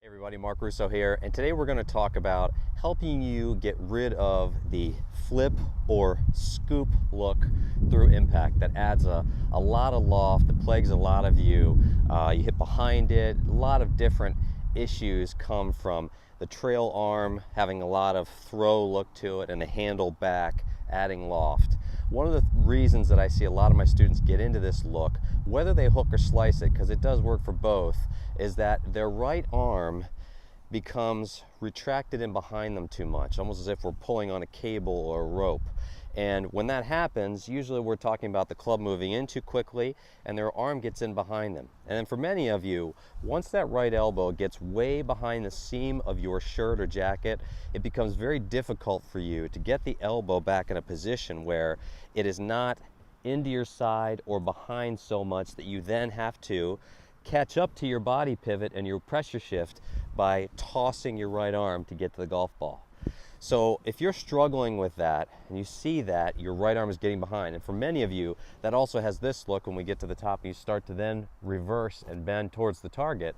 Hey everybody, Mark Russo here, and today we're going to talk about helping you get rid of the flip or scoop look through impact that adds a lot of loft, that plagues a lot of you. You hit behind it, a lot of different issues come from the trail arm having a lot of throw look to it and the handle back adding loft. One of the reasons that I see a lot of my students get into this look, whether they hook or slice it, because it does work for both, is that their right arm becomes retracted in behind them too much, almost as if we're pulling on a cable or a rope. And when that happens, usually we're talking about the club moving in too quickly and their arm gets in behind them. And then for many of you, once that right elbow gets way behind the seam of your shirt or jacket, it becomes very difficult for you to get the elbow back in a position where it is not into your side or behind so much that you then have to catch up to your body pivot and your pressure shift by tossing your right arm to get to the golf ball. So if you're struggling with that and you see that your right arm is getting behind, and for many of you that also has this look when we get to the top and you start to then reverse and bend towards the target,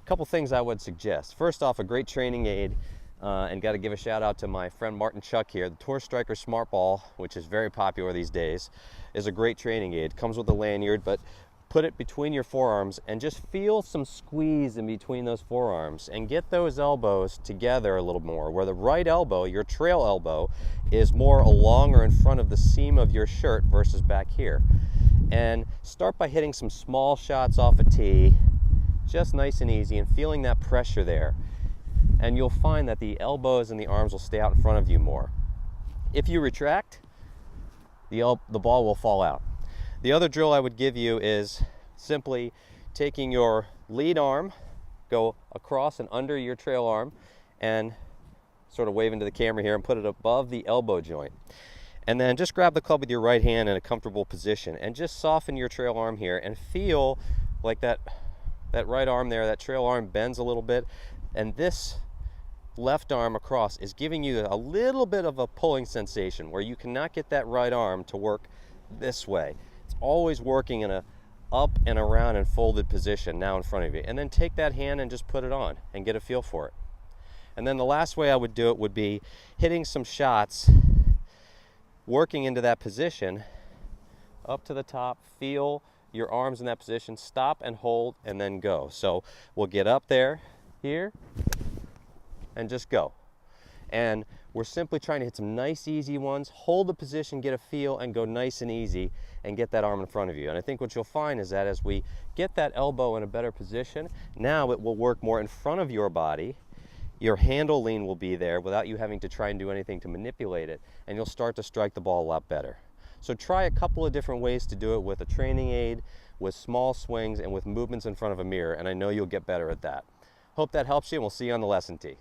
a couple things I would suggest. First off, a great training aid, and got to give a shout out to my friend Martin Chuck here. The Tour Striker Smart Ball, which is very popular these days, is a great training aid. Comes with a lanyard, but put it between your forearms and just feel some squeeze in between those forearms and get those elbows together a little more, where the right elbow, your trail elbow, is more along or in front of the seam of your shirt versus back here. And start by hitting some small shots off a tee, just nice and easy, and feeling that pressure there. And you'll find that the elbows and the arms will stay out in front of you more. If you retract, the ball will fall out. The other drill I would give you is simply taking your lead arm, go across and under your trail arm, and sort of wave into the camera here and put it above the elbow joint. And then just grab the club with your right hand in a comfortable position and just soften your trail arm here and feel like that right arm there, that trail arm bends a little bit, and this left arm across is giving you a little bit of a pulling sensation where you cannot get that right arm to work this way. It's always working in a up and around and folded position now in front of you. And then take that hand and just put it on and get a feel for it. And then the last way I would do it would be hitting some shots, working into that position, up to the top, feel your arms in that position, stop and hold, and then go. So we'll get up there, here, and just go. And we're simply trying to hit some nice easy ones, hold the position, get a feel, and go nice and easy and get that arm in front of you. And I think what you'll find is that as we get that elbow in a better position, now it will work more in front of your body. Your handle lean will be there without you having to try and do anything to manipulate it, and you'll start to strike the ball a lot better. So try a couple of different ways to do it with a training aid, with small swings, and with movements in front of a mirror, and I know you'll get better at that. Hope that helps you, and we'll see you on the lesson tee.